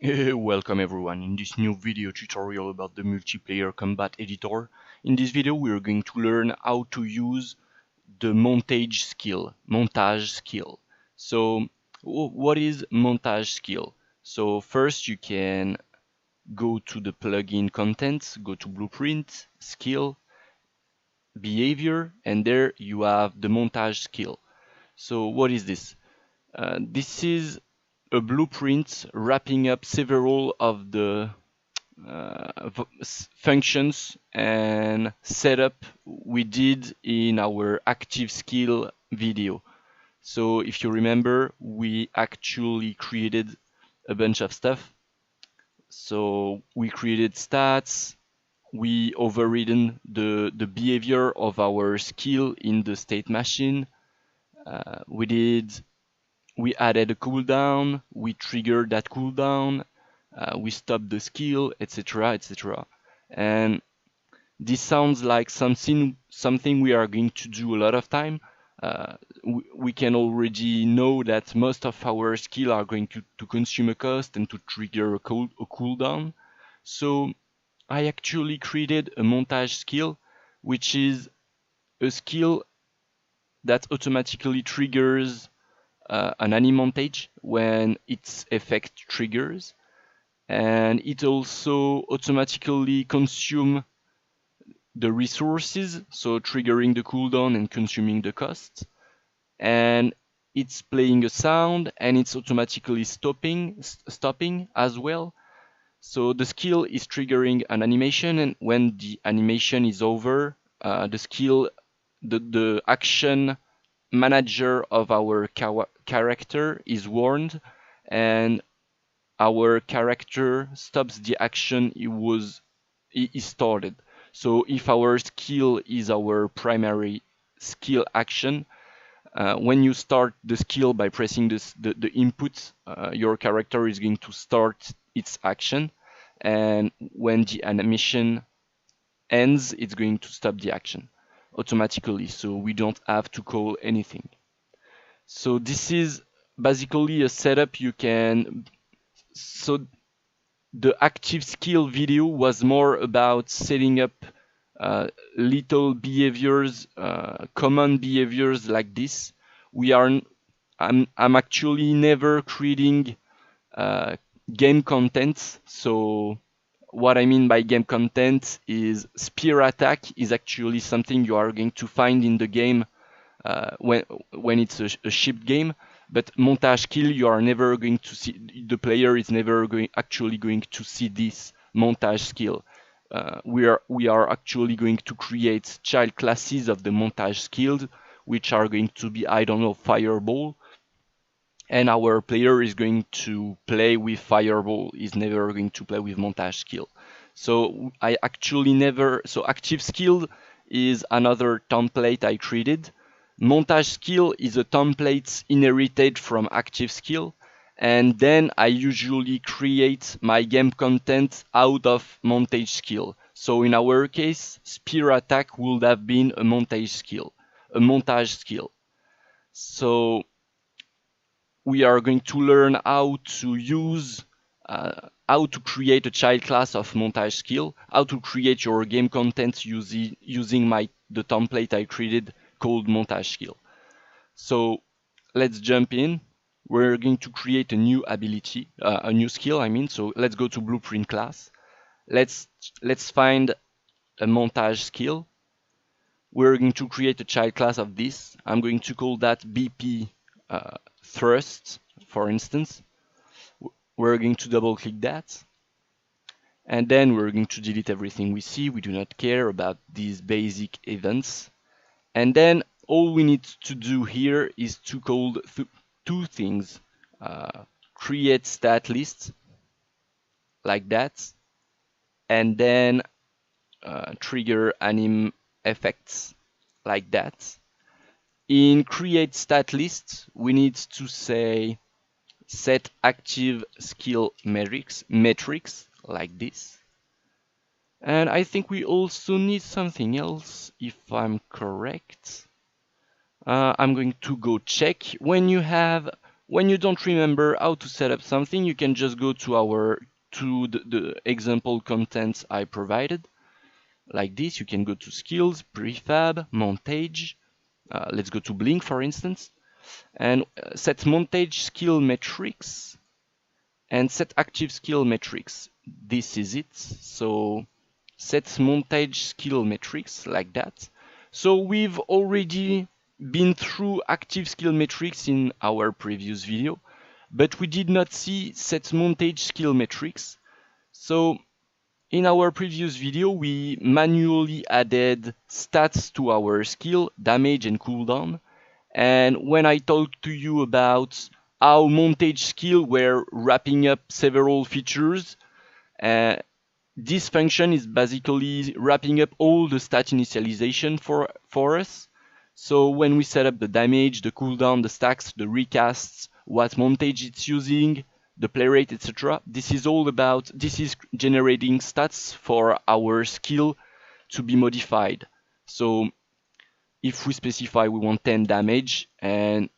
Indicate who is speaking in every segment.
Speaker 1: Welcome everyone in this new video tutorial about the multiplayer combat editor. In this video we are going to learn how to use the montage skill. So what is montage skill? So first you can go to the plugin contents, go to blueprint, skill, behavior, and there you have the montage skill. So what is this? This is a blueprint wrapping up several of the functions and setup we did in our active skill video. So if you remember, we actually created a bunch of stuff. So we created stats, we overridden the behavior of our skill in the state machine. We added a cooldown, we triggered that cooldown, we stopped the skill, etc., etc. And this sounds like something we are going to do a lot of time. We can already know that most of our skill are going to consume a cost and to trigger a cooldown. So I actually created a montage skill, which is a skill that automatically triggers an montage when its effect triggers, and it also automatically consumes the resources, so triggering the cooldown and consuming the cost, and it's playing a sound and it's automatically stopping as well. So the skill is triggering an animation, and when the animation is over, the action manager of our character is warned, and our character stops the action he started. So if our skill is our primary skill action, when you start the skill by pressing the input, your character is going to start its action, and when the animation ends, it's going to stop the action automatically, so we don't have to call anything. So this is basically a setup you can. So the active skill video was more about setting up little behaviors, common behaviors like this. I'm actually never creating game content. So what I mean by game content is spear attack is actually something you are going to find in the game when it's a shipped game. But montage skill, you are never going to see. The player is never actually going to see this montage skill. We are actually going to create child classes of the montage skills, which are going to be, I don't know, fireball, and our player is going to play with fireball. Is never going to play with montage skill. So I actually never. So active skill is another template I created. Montage skill is a template inherited from active skill, and then I usually create my game content out of montage skill. So in our case, spear attack would have been a montage skill. So we are going to learn how to create a child class of montage skill, how to create your game content using the template I created called montage skill. So let's jump in. We're going to create a new ability, a new skill, I mean. So let's go to blueprint class. Let's find a montage skill. We're going to create a child class of this. I'm going to call that BP thrust, for instance. We're going to double click that, and then we're going to delete everything we see. We do not care about these basic events. And then all we need to do here is to call two things. Create stat list, like that, and then trigger anim effects, like that. In create stat list, we need to say set active skill metrics, like this. And I think we also need something else, if I'm correct. I'm going to go check. When you have When you don't remember how to set up something, you can just go to the example contents I provided. Like this, you can go to skills, prefab, montage. Let's go to Blink, for instance, and set montage skill metrics and set active skill metrics. This is it. So set montage skill metrics like that. So we've already been through active skill metrics in our previous video, but we did not see set montage skill metrics. So in our previous video, we manually added stats to our skill, damage and cooldown. And when I talked to you about how montage skill were wrapping up several features, uh, this function is basically wrapping up all the stat initialization for us. So when we set up the damage, the cooldown, the stacks, the recasts, what montage it's using, the play rate, etc. This is generating stats for our skill to be modified. So if we specify we want 10 damage, and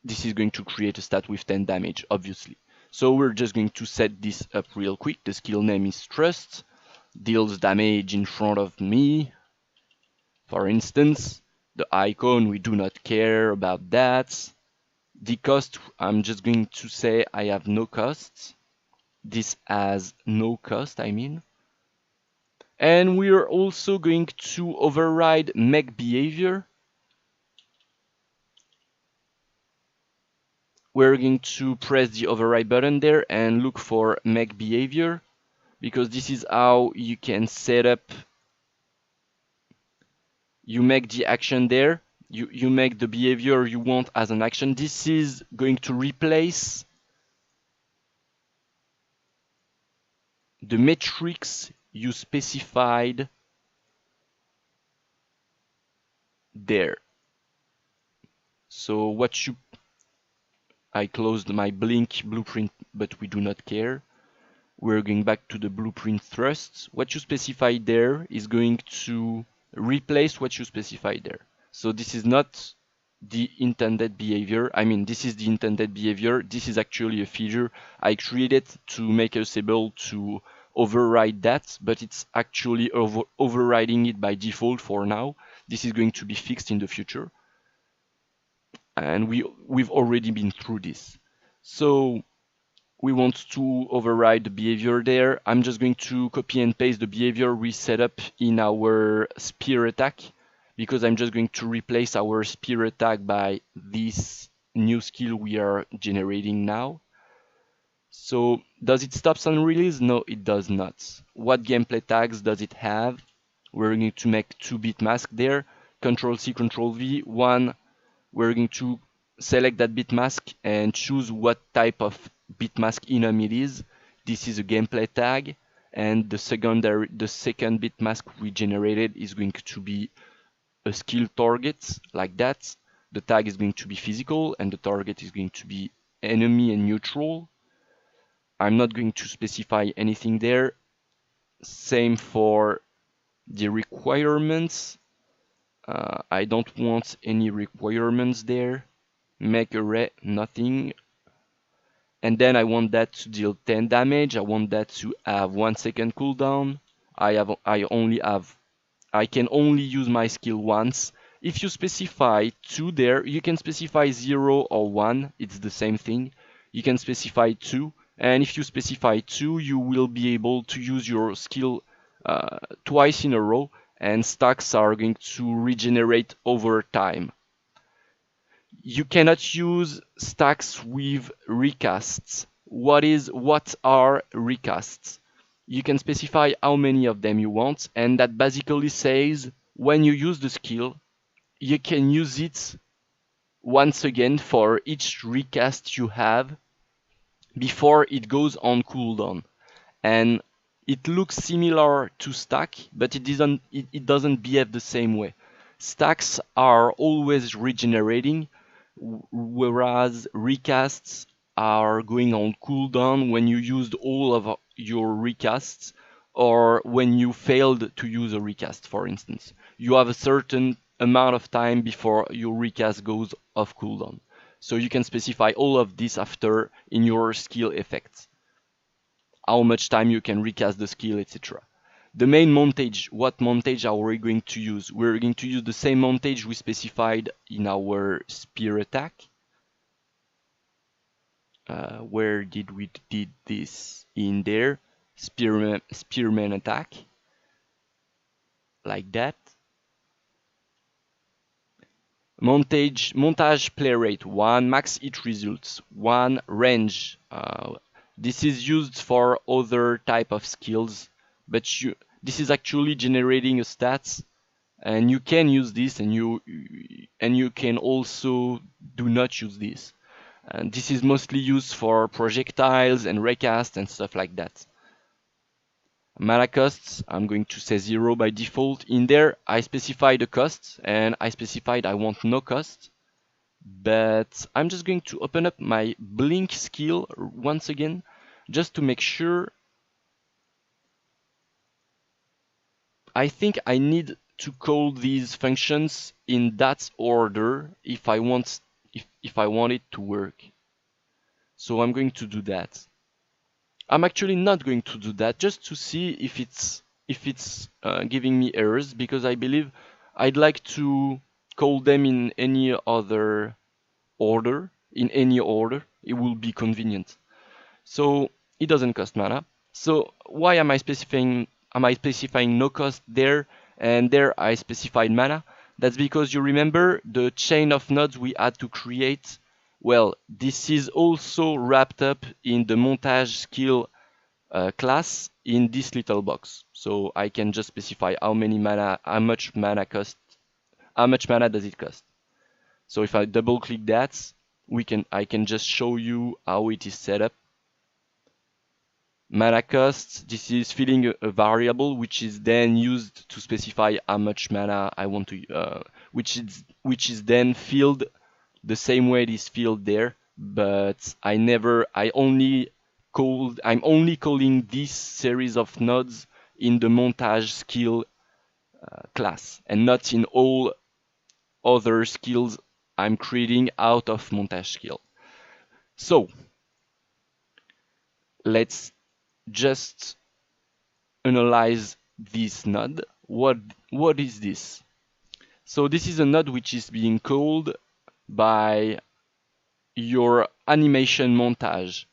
Speaker 1: this is going to create a stat with 10 damage, obviously. So we're just going to set this up real quick. The skill name is Trust, deals damage in front of me. For instance, the icon, we do not care about that. The cost, I'm just going to say I have no costs. This has no cost, I mean. And we're also going to override make behavior. We're going to press the override button there and look for make behavior, because this is how you can set up. You make the action there, you make the behavior you want as an action. This is going to replace the metrics you specified there. So I closed my blink blueprint, but we do not care. We're going back to the blueprint thrusts. What you specified there is going to replace what you specified there. So this is not the intended behavior. I mean, this is the intended behavior. This is actually a feature I created to make us able to override that, but it's actually overriding it by default for now. This is going to be fixed in the future. And we've already been through this. So we want to override the behavior there. I'm just going to copy and paste the behavior we set up in our spear attack, because I'm just going to replace our spear attack by this new skill we are generating now. So does it stop on release? No, it does not. What gameplay tags does it have? We're going to make 2-bit mask there. Control-C, Control-V. One, we're going to select that bit mask and choose what type of bit mask enum it is. This is a gameplay tag, and the second bit mask we generated is going to be a skill target, like that. The tag is going to be physical, and the target is going to be enemy and neutral. I'm not going to specify anything there. Same for the requirements. I don't want any requirements there. Make array, nothing. And then I want that to deal 10 damage. I want that to have 1 second cooldown. I can only use my skill once. If you specify 2 there, you can specify 0 or 1. It's the same thing. You can specify 2. And if you specify 2, you will be able to use your skill twice in a row, and stacks are going to regenerate over time. You cannot use stacks with recasts. What are recasts? You can specify how many of them you want, and that basically says when you use the skill, you can use it once again for each recast you have before it goes on cooldown. And it looks similar to stack, but it doesn't behave the same way. Stacks are always regenerating, whereas recasts are going on cooldown when you used all of your recasts, or when you failed to use a recast, for instance. You have a certain amount of time before your recast goes off cooldown. So you can specify all of this after in your skill effects. How much time you can recast the skill, etc. The main montage, what montage are we going to use? We're going to use the same montage we specified in our spear attack. Where did we did this? In there, spearman attack, like that. Montage play rate 1, max hit results 1, range. This is used for other type of skills, but this is actually generating a stats, and you can use this, and you can also do not use this. And this is mostly used for projectiles and recast and stuff like that. Mana costs, I'm going to say 0 by default. In there, I specify the costs, and I specified I want no cost. But I'm just going to open up my blink skill once again, just to make sure. I think I need to call these functions in that order if I want it to work. So I'm going to do that. I'm actually not going to do that, just to see if it's giving me errors, because I believe I'd like to call them in any other order. In any order, it will be convenient. So it doesn't cost mana. So why am I specifying no cost there, and there I specified mana? That's because you remember the chain of nodes we had to create. Well, this is also wrapped up in the montage skill class in this little box. So I can just specify how much mana does it cost. So if I double click that, I can just show you how it is set up. Mana cost, this is filling a variable which is then used to specify how much mana I want to, which is then filled the same way it is filled there, but I'm only calling this series of nodes in the montage skill class, and not in all other skills I'm creating out of montage skill. So let's just analyze this node. What is this? So this is a node which is being called by your animation montage.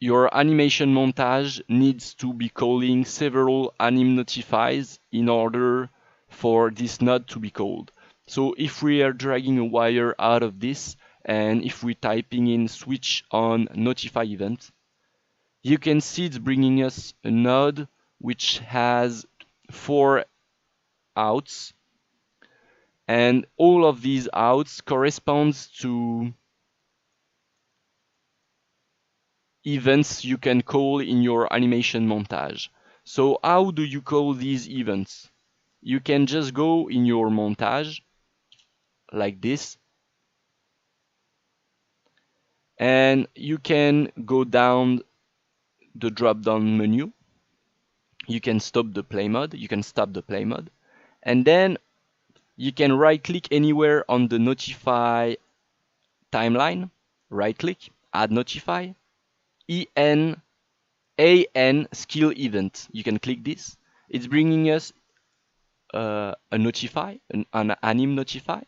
Speaker 1: Your animation montage needs to be calling several anim notifiers in order for this node to be called. So if we are dragging a wire out of this, and if we're typing in switch on notify event, you can see it's bringing us a node which has 4 outs, and all of these outs corresponds to events you can call in your animation montage. So how do you call these events? You can just go in your montage like this, and you can go down the drop down menu. You can stop the play mode, and then you can right click anywhere on the notify timeline, right click, add notify, AN skill event. You can click this. It's bringing us a notify, an anim notify,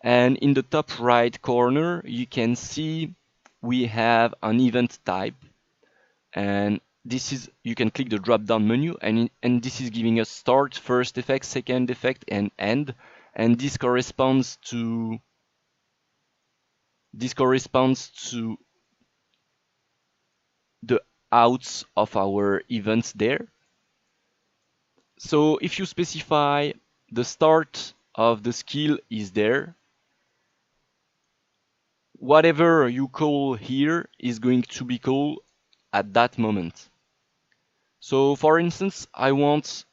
Speaker 1: and in the top right corner you can see we have an event type, and this is, you can click the drop down menu, and this is giving us start, first effect, second effect, and end, and this corresponds to the outs of our events there. So if you specify the start of the skill is there, whatever you call here is going to be called at that moment. So for instance, I want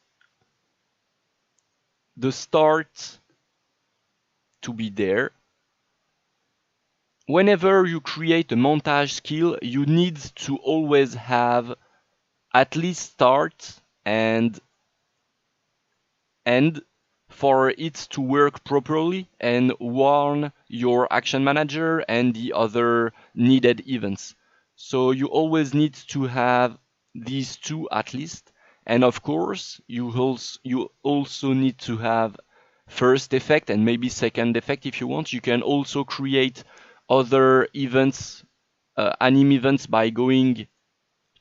Speaker 1: the start to be there. Whenever you create a montage skill, you need to always have at least start and end for it to work properly and warn your action manager and the other needed events. So you always need to have these two at least. And of course, you also need to have first effect and maybe second effect if you want. You can also create other events, anime events, by going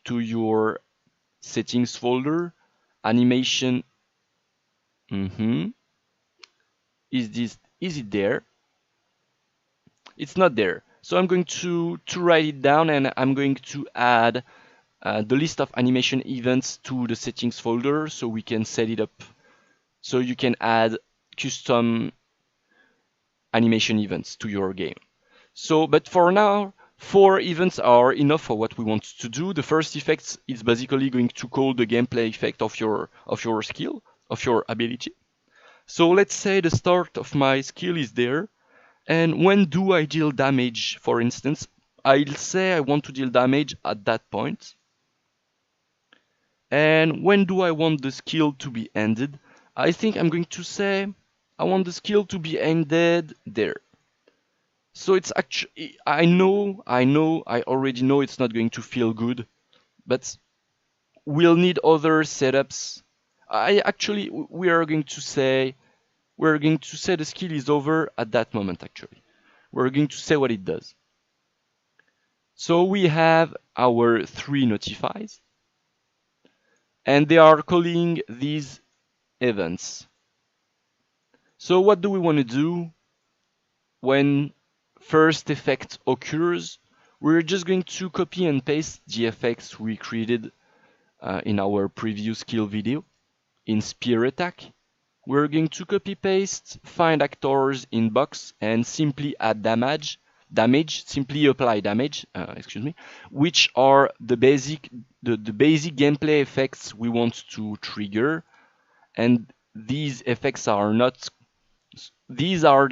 Speaker 1: to your settings folder, animation. Is it there? It's not there. So I'm going to write it down, and I'm going to add the list of animation events to the settings folder so we can set it up. So you can add custom animation events to your game. So, but for now, 4 events are enough for what we want to do. The first effect is basically going to call the gameplay effect of your skill, of your ability. So let's say the start of my skill is there. And when do I deal damage, for instance? I'll say I want to deal damage at that point. And when do I want the skill to be ended? I think I'm going to say I want the skill to be ended there. So it's actually, I already know it's not going to feel good, but we'll need other setups. We are going to say the skill is over at that moment. Actually, we're going to say what it does. So we have our 3 notifies, and they are calling these events. So what do we want to do when first effect occurs? We're just going to copy and paste the effects we created in our previous skill video in Spear Attack. We're going to copy paste, find actors in box, and simply add damage, simply apply damage, which are the basic gameplay effects we want to trigger. And these effects are not, these are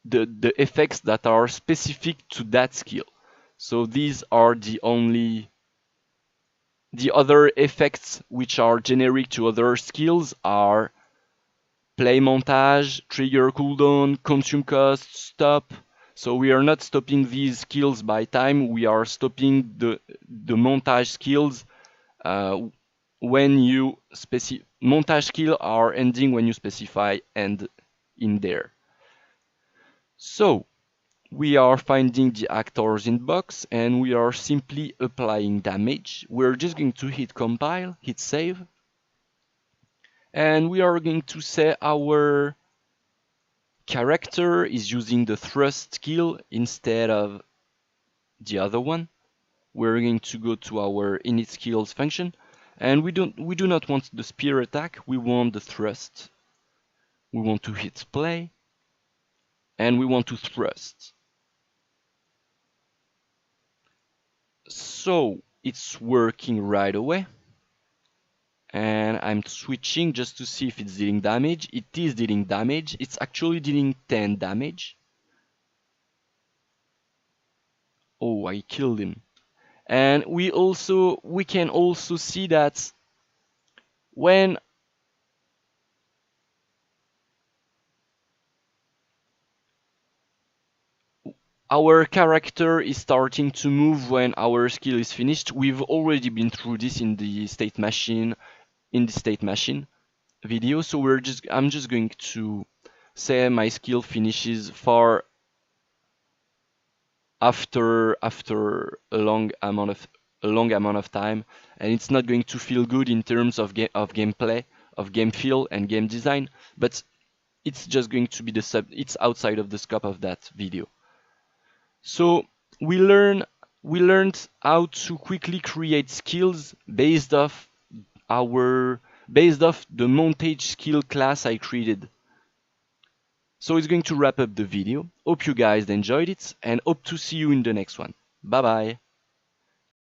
Speaker 1: the effects that are specific to that skill. So these are the other effects which are generic to other skills are play montage, trigger cooldown, consume cost, stop. So we are not stopping these skills by time, we are stopping the montage skills when you montage skill are ending when you specify end in there. So we are finding the actors in box and we are simply applying damage. We're just going to hit compile, hit save, and we are going to say our character is using the thrust skill instead of the other one. We're going to go to our init skills function, and we do not want the spear attack, we want the thrust. We want to hit play, and we want to thrust. So it's working right away. And I'm switching just to see if it's dealing damage. It is dealing damage. It's actually dealing 10 damage. Oh, I killed him. And we can also see that when our character is starting to move when our skill is finished. We've already been through this in the state machine video, so I'm just going to say my skill finishes far after a long amount of time, and it's not going to feel good in terms of gameplay, of game feel and game design, but it's just going to be it's outside of the scope of that video. So we learned how to quickly create skills based off the montage skill class I created. So it's going to wrap up the video. Hope you guys enjoyed it and hope to see you in the next one. Bye bye.